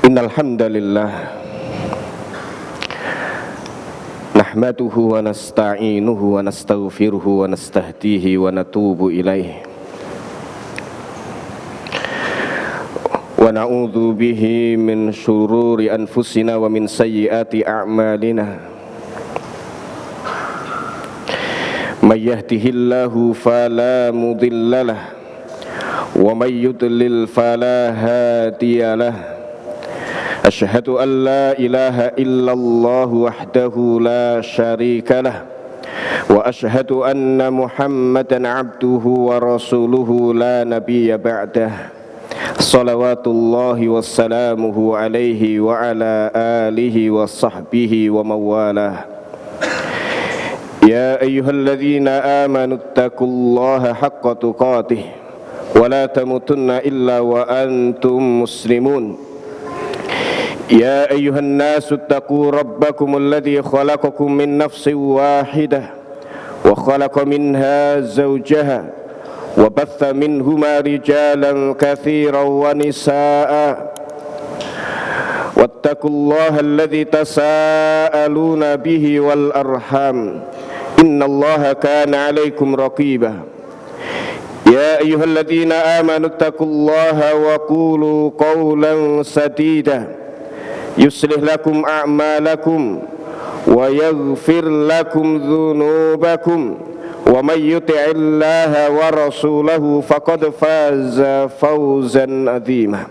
Innal hamdalillah nahmaduhu wa nasta'inuhu wa nastaghfiruhu wa nastahdihi wa natubu ilaih wa na'udzu bihi min syururi anfusina wa min sayyiati a'malina may yahdihillahu fala mudhillalah wa may yudlil fala hadiyalah. Asyhadu an la ilaha illallah wahdahu la syarika lah wa asyhadu anna Muhammadan abduhu wa rasuluhu la nabiyya ba'dah. Salawatullahi wassalamuhu alaihi wa ala alihi wa sahbihi wa mawalah. Ya ayyuhalladzina amanu taqullaha haqqa tuqatih wa la tamutunna illa wa antum muslimun. يا أيها الناس اتقوا ربكم الذي خلقكم من نفس واحدة وخلق منها زوجها وبث منهما رجالا كثيرا ونساء واتقوا الله الذي تساءلون به والأرحام إن الله كان عليكم رقيبا يا أيها الذين آمنوا اتقوا الله وقولوا قولا سديدا يصلح لكم أعمالكم ويغفر لكم ذنوبكم ومن يطع الله ورسوله فقد فاز فوزا عظيما.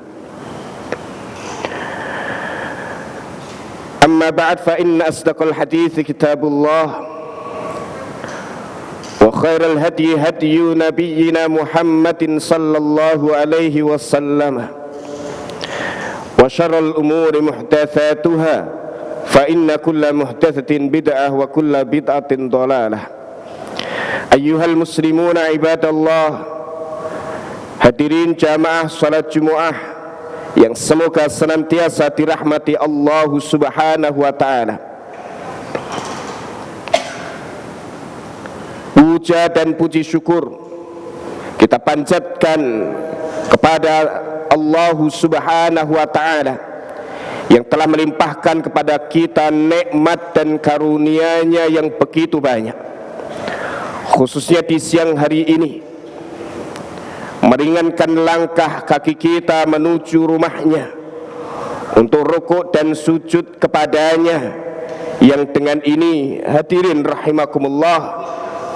أما بعد فإن أصدق الحديث كتاب الله وخير الهدي هدي نبينا محمد صلى الله عليه وسلم وشر الأمور محدثاتها فإن كل محدثة بدعة وكل بدعة ضلالة. أيها المسلمون عباد الله, hadirin jamaah salat Jumat yang semoga senantiasa dirahmati Allah Subhanahu wa taala. Puja dan puji syukur kita panjatkan kepada Allah Subhanahu wa ta'ala yang telah melimpahkan kepada kita nikmat dan karunia-Nya yang begitu banyak, khususnya di siang hari ini, meringankan langkah kaki kita menuju rumahnya untuk rukuk dan sujud kepadanya, yang dengan ini hadirin rahimakumullah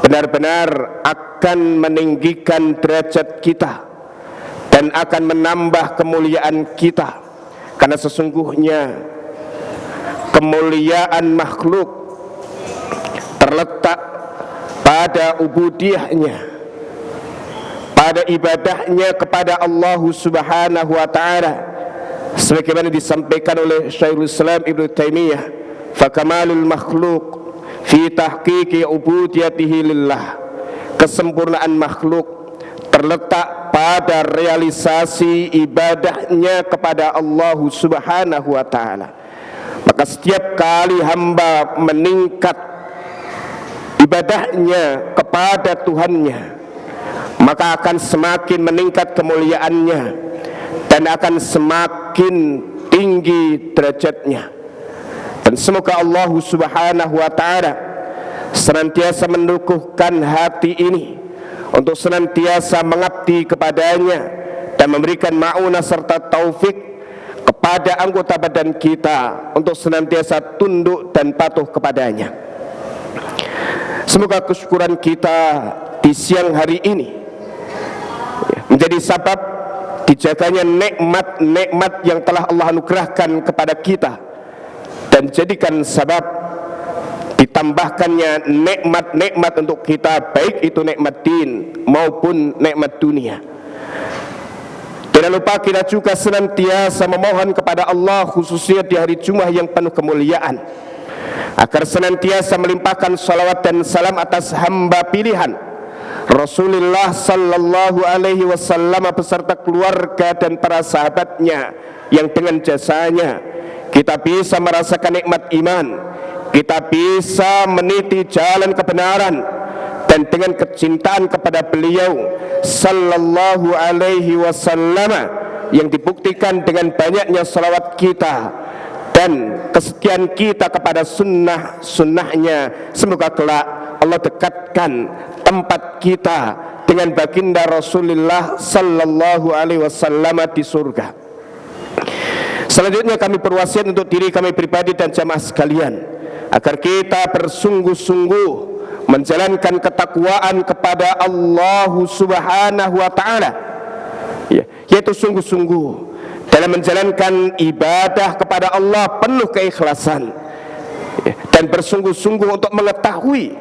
benar-benar akan meninggikan derajat kita dan akan menambah kemuliaan kita, karena sesungguhnya kemuliaan makhluk terletak pada ubudiyahnya, pada ibadahnya kepada Allah Subhanahu wa ta'ala, sebagaimana disampaikan oleh Syekhul Islam Ibnu Taimiyah, fa kamalul makhluk fi tahqiqi ubudiyatihi lillah, kesempurnaan makhluk terletak pada realisasi ibadahnya kepada Allah Subhanahu wa ta'ala. Maka setiap kali hamba meningkat ibadahnya kepada Tuhannya, maka akan semakin meningkat kemuliaannya dan akan semakin tinggi derajatnya. Dan semoga Allah Subhanahu wa ta'ala senantiasa mendukuhkan hati ini untuk senantiasa mengabdi kepadanya dan memberikan ma'unah serta taufik kepada anggota badan kita untuk senantiasa tunduk dan patuh kepadanya. Semoga kesyukuran kita di siang hari ini menjadi sebab dijaganya nikmat-nikmat yang telah Allah anugerahkan kepada kita, dan jadikan sebab ditambahkannya nikmat-nikmat untuk kita, baik itu nikmat din maupun nikmat dunia. Tidak lupa kita juga senantiasa memohon kepada Allah, khususnya di hari Jumat yang penuh kemuliaan, agar senantiasa melimpahkan salawat dan salam atas hamba pilihan Rasulullah sallallahu alaihi wasallam beserta keluarga dan para sahabatnya, yang dengan jasanya kita bisa merasakan nikmat iman, kita bisa meniti jalan kebenaran, dan dengan kecintaan kepada beliau sallallahu alaihi wasallam yang dibuktikan dengan banyaknya salawat kita dan kesetiaan kita kepada sunnahnya. Semoga kelak Allah dekatkan tempat kita dengan baginda Rasulullah sallallahu alaihi wasallam di surga. Selanjutnya kami berwasiat untuk diri kami pribadi dan jamaah sekalian agar kita bersungguh-sungguh menjalankan ketakwaan kepada Allah Subhanahu wa taala, yaitu sungguh-sungguh dalam menjalankan ibadah kepada Allah penuh keikhlasan, dan bersungguh-sungguh untuk mengetahui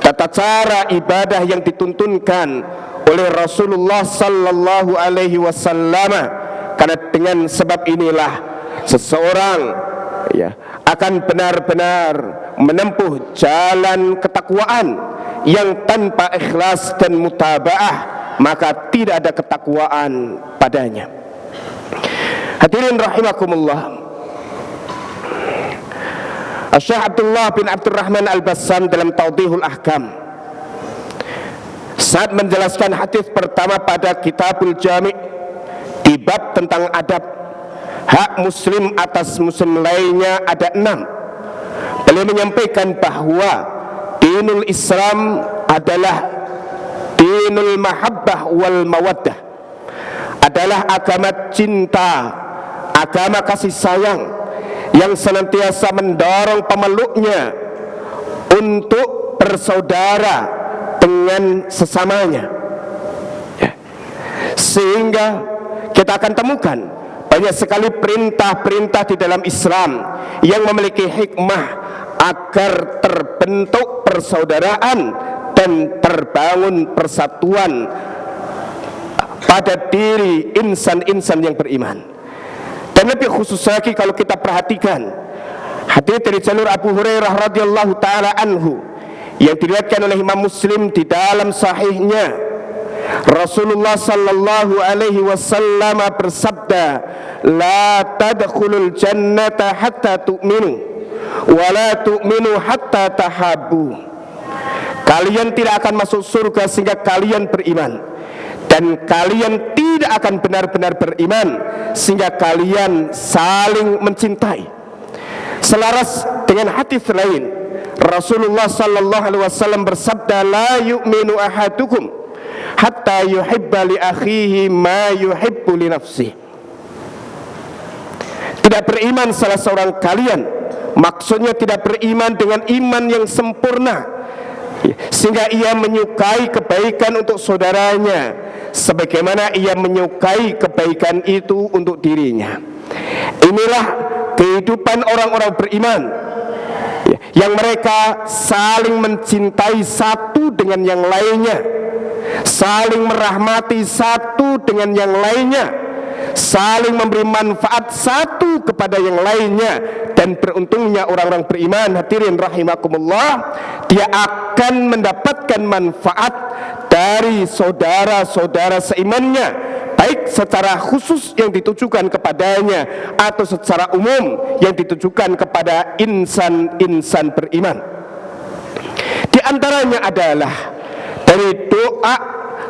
tata cara ibadah yang dituntunkan oleh Rasulullah sallallahu alaihi wasallam, karena dengan sebab inilah seseorang akan benar-benar menempuh jalan ketakwaan yang tanpa ikhlas dan mutabaah maka tidak ada ketakwaan padanya. Hadirin rahimakumullah, Syekh Abdullah bin Abdurrahman Al-Bassam dalam Tawdihul Ahkam saat menjelaskan hadis pertama pada Kitabul Jami' di bab tentang adab hak muslim atas muslim lainnya ada 6. Beliau menyampaikan bahwa dinul Islam adalah dinul mahabbah wal mawaddah, adalah agama cinta, agama kasih sayang yang senantiasa mendorong pemeluknya untuk bersaudara dengan sesamanya. Sehingga kita akan temukan banyak sekali perintah-perintah di dalam Islam yang memiliki hikmah agar terbentuk persaudaraan dan terbangun persatuan pada diri insan-insan yang beriman. Dan lebih khusus lagi kalau kita perhatikan hadis dari jalur Abu Hurairah radhiyallahu taala anhu yang diriwayatkan oleh Imam Muslim di dalam sahihnya, Rasulullah sallallahu alaihi wasallam bersabda, la tadkhulul jannata hatta tu'minu wa la tu'minu hatta tahabbu. Kalian tidak akan masuk surga sehingga kalian beriman, dan kalian tidak akan benar-benar beriman sehingga kalian saling mencintai. Selaras dengan hadis lain, Rasulullah sallallahu alaihi wasallam bersabda, la yu'minu ahadukum hatta yuhibba li akhihi ma yuhibbu li nafsihi. Tidak beriman salah seorang kalian, maksudnya tidak beriman dengan iman yang sempurna sehingga ia menyukai kebaikan untuk saudaranya sebagaimana ia menyukai kebaikan itu untuk dirinya. Inilah kehidupan orang-orang beriman, yang mereka saling mencintai satu dengan yang lainnya, saling merahmati satu dengan yang lainnya, saling memberi manfaat satu kepada yang lainnya. Dan beruntungnya orang-orang beriman, hadirin rahimakumullah, dia akan mendapatkan manfaat dari saudara-saudara seimannya, baik secara khusus yang ditujukan kepadanya atau secara umum yang ditujukan kepada insan-insan beriman. Di antaranya adalah dari doa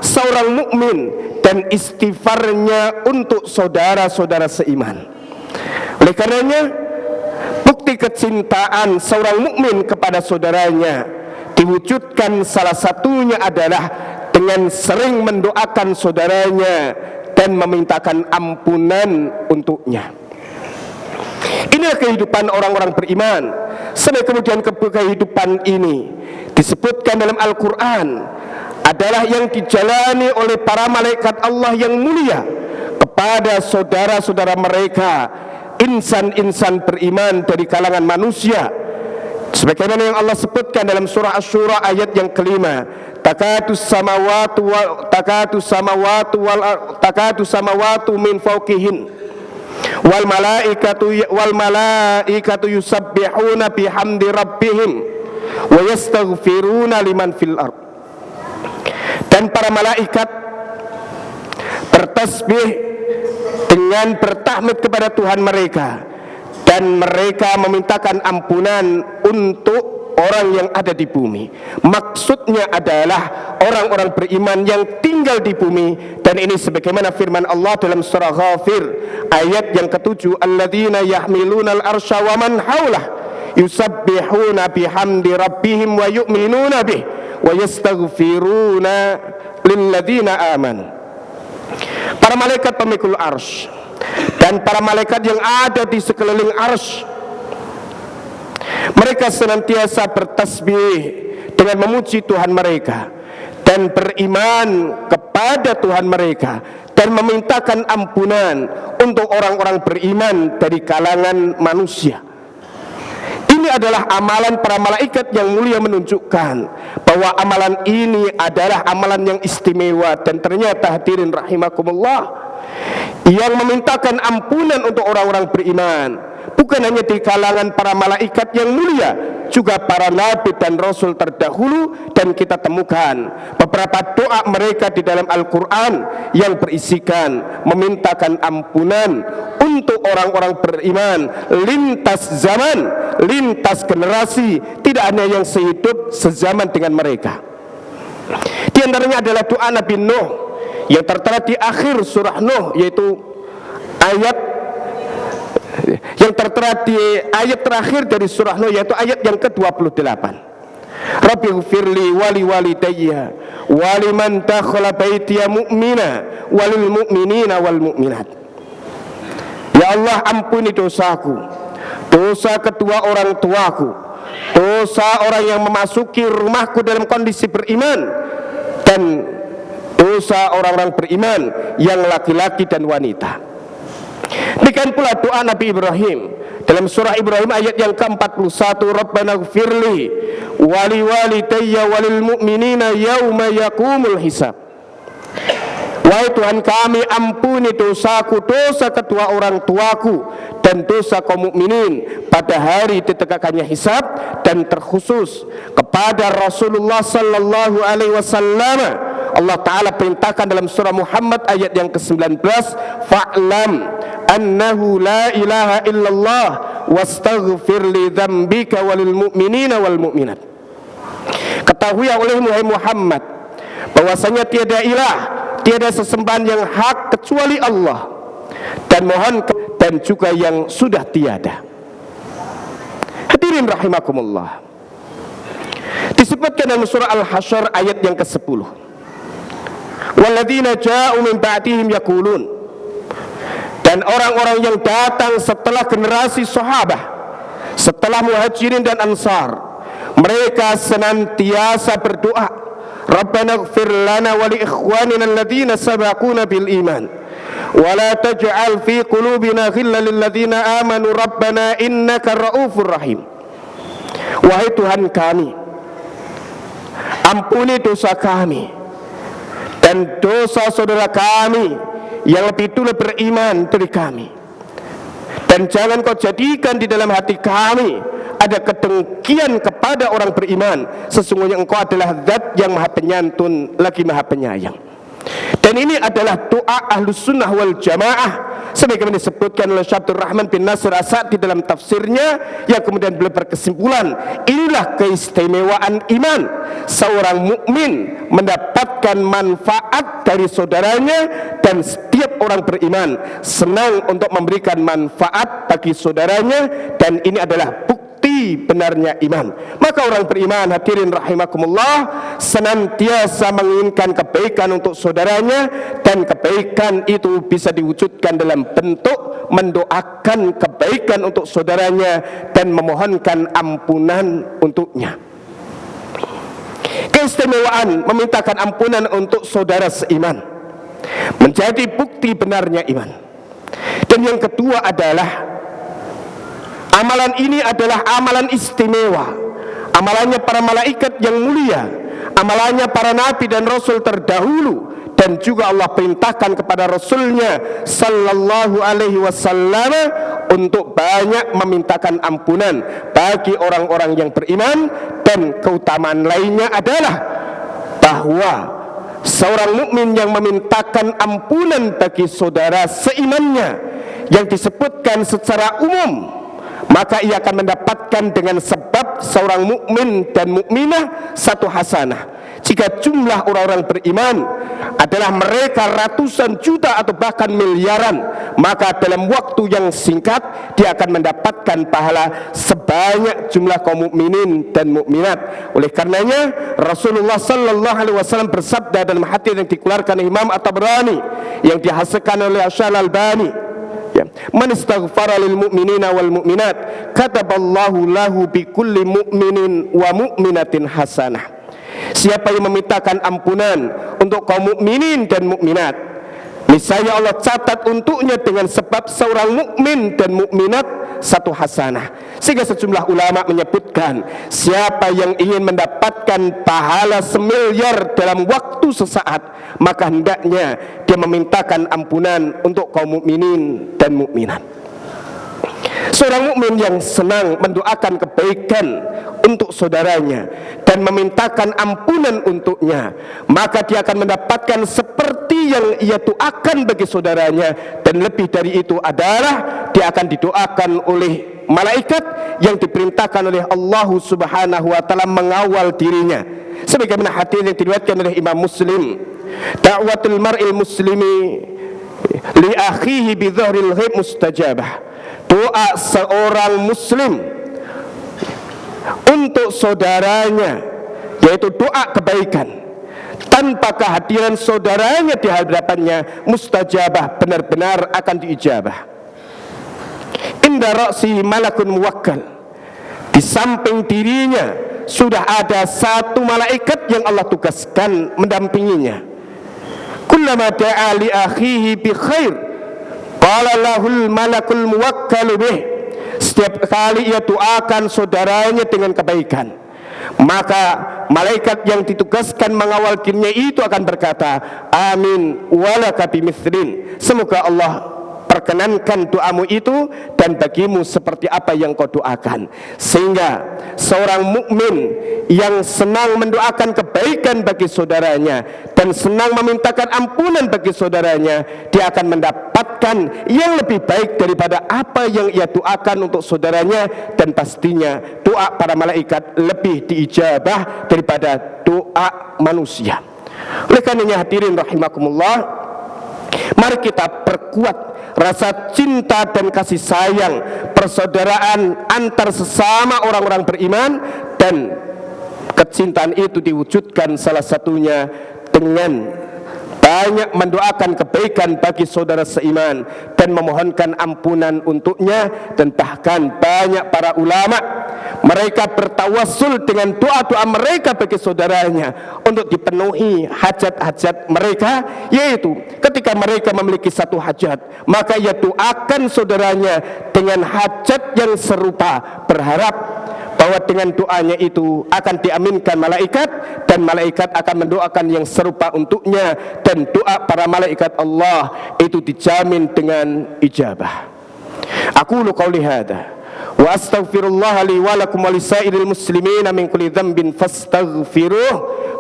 seorang mukmin dan istighfarnya untuk saudara-saudara seiman. Oleh karenanya, bukti kecintaan seorang mukmin kepada saudaranya diwujudkan salah satunya adalah dengan sering mendoakan saudaranya dan memintakan ampunan untuknya. Inilah kehidupan orang-orang beriman. Sampai kemudian kehidupan ini disebutkan dalam Al-Quran adalah yang dijalani oleh para malaikat Allah yang mulia kepada saudara-saudara mereka, insan-insan beriman dari kalangan manusia, sebagaimana yang Allah sebutkan dalam surah Asy-Syura ayat yang kelima, takatu samawatu min fawqihin wal malaikatu yusabbihuna bihamdi rabbihim wa yastaghfiruna liman fil ard. Dan para malaikat bertasbih dengan bertahmid kepada Tuhan mereka, dan mereka memintakan ampunan untuk orang yang ada di bumi. Maka maksudnya adalah orang-orang beriman yang tinggal di bumi. Dan ini sebagaimana firman Allah dalam surah Ghafir ayat yang ke-7, alladzina yahmiluna al-arsya wa man haulah yusabbihuna bihamdi rabbihim wa yu'minuna bih wa yastaghfiruna lilladzina amanu. Para malaikat pemikul arsy dan para malaikat yang ada di sekeliling arsy, mereka senantiasa bertasbih dengan memuji Tuhan mereka dan beriman kepada Tuhan mereka dan memintakan ampunan untuk orang-orang beriman dari kalangan manusia. Ini adalah amalan para malaikat yang mulia, menunjukkan bahwa amalan ini adalah amalan yang istimewa. Dan ternyata hadirin rahimakumullah, yang memintakan ampunan untuk orang-orang beriman bukan hanya di kalangan para malaikat yang mulia, juga para nabi dan rasul terdahulu. Dan kita temukan beberapa doa mereka di dalam Al-Quran yang berisikan memintakan ampunan untuk orang-orang beriman lintas zaman, lintas generasi, tidak hanya yang sehidup sezaman dengan mereka. Di antaranya adalah doa Nabi Nuh yang tertera di akhir surah Nuh, yaitu ayat yang tertera di ayat terakhir dari surah Nuh, yaitu ayat yang ke-28. Rabbighfirli wali walidayya waliman dakhala baitiya mu'mina walil mu'minina wal mu'minat. Ya Allah, ampuni dosaku, dosa kedua orang tuaku, dosa orang yang memasuki rumahku dalam kondisi beriman, dan dosa orang-orang beriman yang laki-laki dan wanita. Demikian pula doa Nabi Ibrahim dalam surah Ibrahim ayat yang ke-41, Rabbana gfirli wali walidayya walil mu'minina yauma yakumul hisab. Wahai Tuhan kami, ampuni dosaku, dosa kedua orang tuaku, dan dosa kaum mukminin pada hari ditegakkannya hisab. Dan terkhusus kepada Rasulullah sallallahu alaihi wasallam, Allah Ta'ala perintahkan dalam surah Muhammad ayat yang ke-19, fa'lam annahu la ilaha illallah wastaghfir li dzambika walil mu'minina wal mu'minat. Ketahui olehmu hai Muhammad bahwasanya tiada ilah, tiada sesembahan yang hak kecuali Allah, dan mohon dan juga yang sudah tiada. Hadirin rahimakumullah, disebutkan dalam surah Al-Hasyr ayat yang ke-10, walladzina ja'u min ba'dihim yaqulun, dan orang-orang yang datang setelah generasi sahabat, setelah muhajirin dan ansar, mereka senantiasa berdoa, Rabbana ighfir lana wa li ikhwanina alladhina sabaquna bil iman wa la taj'al fi qulubina ghillan lil ladzina amanu rabbana innaka raufur rahim. Wahai Tuhan kami, ampuni dosa kami dan dosa saudara kami yang lebih dulu beriman dari kami, dan jangan kau jadikan di dalam hati kami ada kedengkian kepada orang beriman. Sesungguhnya engkau adalah zat yang maha penyantun lagi maha penyayang. Dan ini adalah doa Ahlus Sunnah wal Jamaah sebagaimana disebutkan oleh Syekh Abdul Rahman bin Nasir As-Sa'di dalam tafsirnya, yang kemudian beliau berkesimpulan, inilah keistimewaan iman. Seorang mukmin mendapatkan manfaat dari saudaranya, dan setiap orang beriman senang untuk memberikan manfaat bagi saudaranya, dan ini adalah bukti benarnya iman. Maka orang beriman, hadirin rahimakumullah, senantiasa menginginkan kebaikan untuk saudaranya, dan kebaikan itu bisa diwujudkan dalam bentuk mendoakan kebaikan untuk saudaranya dan memohonkan ampunan untuknya. Keistimewaan memintakan ampunan untuk saudara seiman menjadi bukti benarnya iman. Dan yang kedua adalah amalan ini adalah amalan istimewa, amalannya para malaikat yang mulia, amalannya para nabi dan rasul terdahulu, dan juga Allah perintahkan kepada Rasulnya sallallahu alaihi wasallam untuk banyak memintakan ampunan bagi orang-orang yang beriman. Dan keutamaan lainnya adalah bahwa seorang mukmin yang memintakan ampunan bagi saudara seimannya, yang disebutkan secara umum maka ia akan mendapatkan dengan sebab seorang mukmin dan mukminah satu hasanah. Jika jumlah orang-orang beriman adalah mereka ratusan juta atau bahkan miliaran, maka dalam waktu yang singkat dia akan mendapatkan pahala sebanyak jumlah kaum mukminin dan mukminat. Oleh karenanya Rasulullah sallallahu alaihi wasallam bersabda dalam hadis yang dikeluarkan Imam At-Tabrani yang dihasankan oleh Syekh Al-Albani, man istaghfara lil mu'minina wal mu'minat kataballahu lahu bi kulli mu'minin wa mu'minatin hasanah. Siapa yang memintakan ampunan untuk kaum mukminin dan mukminat, niscaya Allah catat untuknya dengan sebab seorang mukmin dan mukminat satu hasanah. Sehingga sejumlah ulama menyebutkan, siapa yang ingin mendapatkan pahala semiliar dalam waktu sesaat, maka hendaknya dia memintakan ampunan untuk kaum mukminin dan mukminat. Seorang mukmin yang senang mendoakan kebaikan untuk saudaranya dan memintakan ampunan untuknya, maka dia akan mendapatkan seperti yang ia doakan bagi saudaranya, dan lebih dari itu adalah dia akan didoakan oleh malaikat yang diperintahkan oleh Allah Subhanahu wa taala mengawal dirinya. Sebagaimana hadis yang diriwayatkan oleh Imam Muslim, da'watul mar'il muslimi li akhihi bi dhahril ghaib mustajabah. Doa seorang muslim untuk saudaranya, yaitu doa kebaikan, tanpa kehadiran saudaranya di hadapannya, mustajabah, benar-benar akan diijabah. Inda ra'sihi malakun muwakkal, di samping dirinya sudah ada satu malaikat yang Allah tugaskan mendampinginya. Kullama da'a li akhihi bi khair qala lahul malakul muwakkal bih. Setiap kali ia doakan saudaranya dengan kebaikan, maka malaikat yang ditugaskan mengawal dirinya itu akan berkata, amin walaka bimithlin, semoga Allah perkenankan doamu itu dan bagimu seperti apa yang kau doakan. Sehingga seorang mukmin yang senang mendoakan kebaikan bagi saudaranya dan senang memintakan ampunan bagi saudaranya, dia akan mendapatkan yang lebih baik daripada apa yang ia doakan untuk saudaranya, dan pastinya doa para malaikat lebih diijabah daripada doa manusia. Oleh karenanya hadirin rahimakumullah, mari kita perkuat rasa cinta dan kasih sayang persaudaraan antar sesama orang-orang beriman, dan kecintaan itu diwujudkan salah satunya dengan banyak mendoakan kebaikan bagi saudara seiman dan memohonkan ampunan untuknya. Dan bahkan banyak para ulama, mereka bertawassul dengan doa-doa mereka bagi saudaranya untuk dipenuhi hajat-hajat mereka, yaitu ketika mereka memiliki satu hajat, maka ia doakan saudaranya dengan hajat yang serupa, berharap bahwa dengan doanya itu akan diaminkan malaikat, dan malaikat akan mendoakan yang serupa untuknya, dan doa para malaikat Allah itu dijamin dengan ijabah. Aqulu qouli hadza wa astaghfirullah li wa lakum wa lisairil muslimina min kulli dhanbin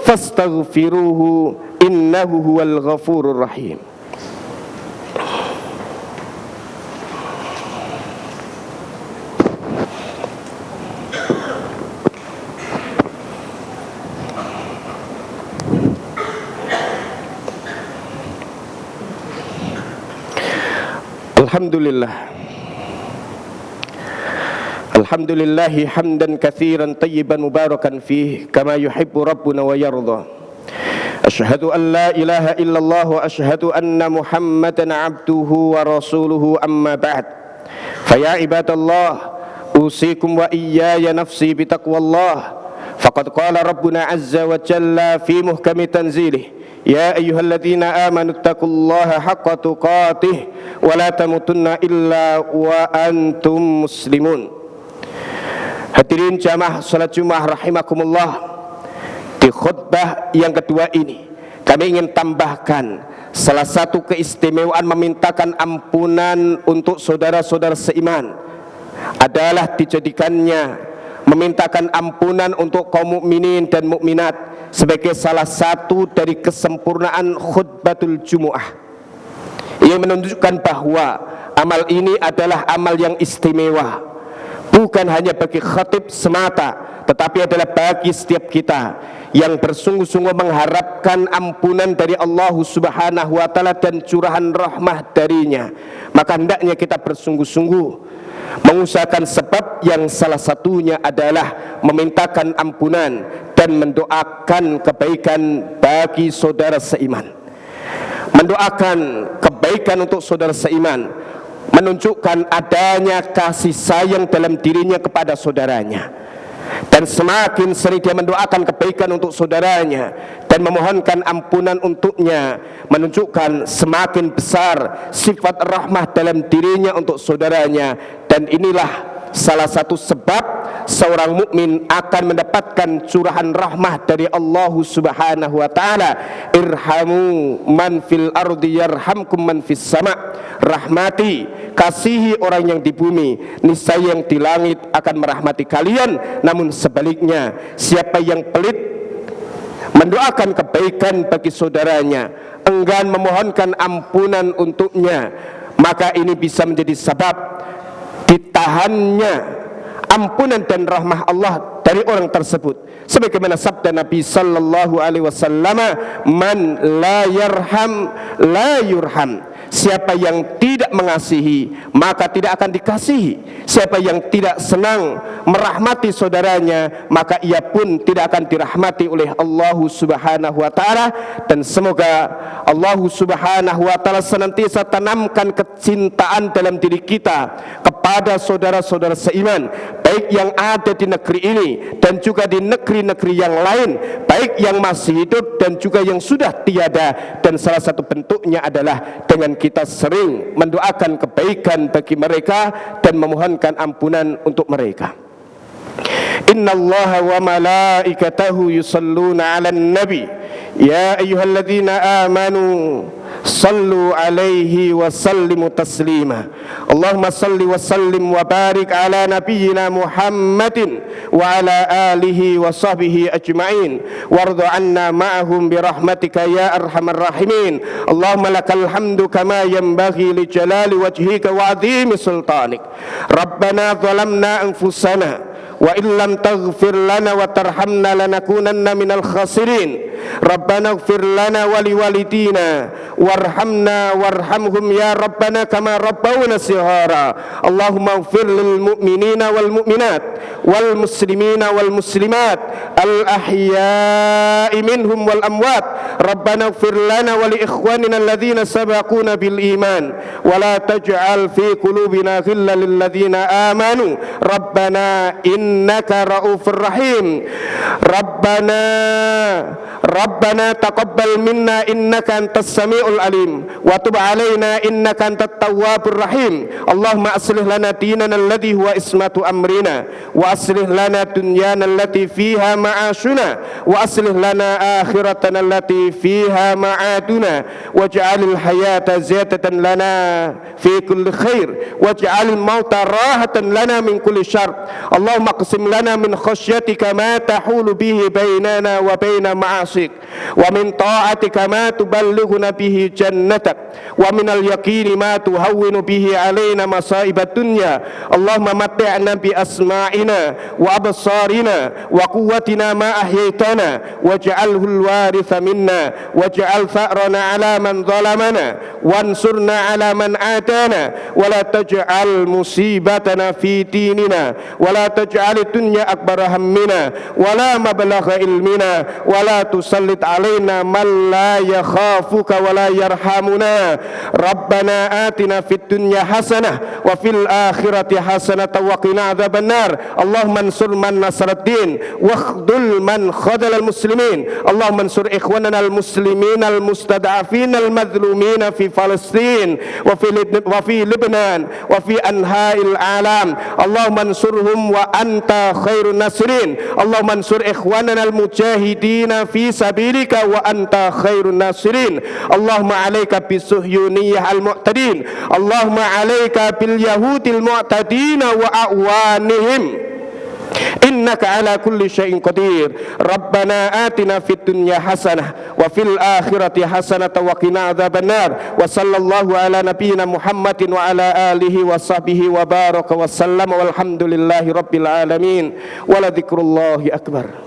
fastaghfiruhu innahu huwal ghafurur rahim. Alhamdulillahi hamdan katsiran tayyiban mubarakan fih kama yuhibbu rabbuna wa yarda. Asyhadu an la ilaha illallah wa asyhadu anna Muhammadan abduhu wa rasuluhu, amma ba'd. Fa ya ibadallah, usikum wa iyaya nafsi bitaqwallah. Faqad qala rabbuna azza wa jalla fi muhkami tanzilih, ya ayyuhalladzina amanu taqullaha haqqa tuqatih wa la tamutunna illa wa antum muslimun. Hadirin jamaah salat Jumat rahimakumullah, di khutbah yang kedua ini kami ingin tambahkan salah satu keistimewaan memintakan ampunan untuk saudara-saudara seiman adalah dijadikannya memintakan ampunan untuk kaum mukminin dan mukminat sebagai salah satu dari kesempurnaan khutbatul Jumu'ah, yang menunjukkan bahwa amal ini adalah amal yang istimewa, bukan hanya bagi khatib semata, tetapi adalah bagi setiap kita yang bersungguh-sungguh mengharapkan ampunan dari Allah Subhanahu wa taala dan curahan rahmah darinya. Maka hendaknya kita bersungguh-sungguh mengusahakan sebab yang salah satunya adalah memintakan ampunan dan mendoakan kebaikan bagi saudara seiman. Mendoakan kebaikan untuk saudara seiman menunjukkan adanya kasih sayang dalam dirinya kepada saudaranya, dan semakin sering dia mendoakan kebaikan untuk saudaranya dan memohonkan ampunan untuknya, menunjukkan semakin besar sifat rahmah dalam dirinya untuk saudaranya. Dan inilah salah satu sebab seorang mukmin akan mendapatkan curahan rahmah dari Allah Subhanahu wa taala. Irhamu man fil ardi yarhamkum man fis sama. Rahmati, kasihi orang yang di bumi, niscaya yang di langit akan merahmati kalian. Namun sebaliknya, siapa yang pelit mendoakan kebaikan bagi saudaranya, enggan memohonkan ampunan untuknya, maka ini bisa menjadi sebab ditahannya ampunan dan rahmah Allah dari orang tersebut. Sebagaimana sabda Nabi sallallahu alaihi wasallam, man la yarham la yurham. Siapa yang tidak mengasihi maka tidak akan dikasihi. Siapa yang tidak senang merahmati saudaranya maka ia pun tidak akan dirahmati oleh Allah Subhanahu wa taala. Dan semoga Allah Subhanahu wa taala senantiasa tanamkan kecintaan dalam diri kita kepada saudara-saudara seiman, baik yang ada di negeri ini dan juga di negeri-negeri yang lain, baik yang masih hidup dan juga yang sudah tiada. Dan salah satu bentuknya adalah dengan kita sering mendoakan kebaikan bagi mereka dan memohonkan ampunan untuk mereka. Innallaha wa malaikatahu yusalluna 'alan nabi ya ayyuhalladzina amanu sallu alaihi wa sallimu taslima. Allahumma salli wa sallim wa barik ala nabiyyina Muhammadin wa ala alihi wa sahbihi ajma'in warda anna ma'ahum birahmatika ya arhamar rahimin. Allahumma lakal hamdu kama yanbaghi li jalali wajhika wa azimi sultanik. Rabbana zalamna anfusana wa illam taghfir lana wa tarhamna lanakunanna minal khasirin. Rabbana ighfir lana wa liwalidina warhamna warhamhum ya Rabbana kama rabbawna shighara. Allahumma ighfir lil mu'minina wal mu'minat wal muslimina wal muslimat al ahya'i minhum wal amwat. Rabbana ighfir lana wa li ikhwanina alladhina sabaquna bil iman wa la taj'al fi qulubina ghillan lil ladzina amanu Rabbana innaka raufur rahim. Rabbana taqabbal minna innaka antas samiul alim wa tub alaina innaka antat tawwabur rahim. Allahumma aslih lana dinana alladhi huwa ismatu amrina wa aslih lana dunyana allati fiha ma'ashuna wa aslih lana akhiratana allati fiha ma'aduna waj'alil hayata ziyadatan lana fi kulli khair waj'alil mauta rahatan lana min kulli syarr. Allahumma qsim lana min khasyatika ma tahulu bihi bainana wa baina ma'asik wa min ta'atika ma tuballighuna bihi jannatak wa min al-yaqini ma tuhawwinu bihi alaina masa'ibad dunya. Allahumma matti'na bi asma'ina wa absarina wa quwwatina ma ahyaitana waj'alhu al-waritha minna waj'al tha'rana 'ala man zalamana wansurna 'ala man atana wa la taj'al musibatana fi dinina wa la taj'al ad-dunya akbar hammina wa la mablagha ilmina wa la tusallit alaina man la yakhafuka wa la yarhamuna. Rabbana atina fid dunya hasanah wa fil akhirati hasanah wa qina adzabannar. Allahumma ansur man nasarad din wa khdhul man khadal al muslimin. Allahumma ansur ikhwanana al muslimin al mustad'afin al madhlumin fi Palestin wa fi Lebanon wa fi anha'il alam. Allahumma ansurhum wa anta khairun nasirin. Allahumma ansur ikhwanana al mujahidin fi sabilika wa anta khairun nasirin. Allahumma alayka bisuhyuniyah al mu'tadin. Allahumma alayka bil yahudil mu'tadin wa awanihim. innaka ala kulli syai'in qadir. Rabbana atina fid dunya hasanah wa fil akhirati hasanah wa qina adzabannar. Wa sallallahu ala nabiyyina Muhammadin wa ala alihi wa sahbihi wa baraka wa sallam walhamdulillahi rabbil alamin. Wa la dzikrullahi akbar.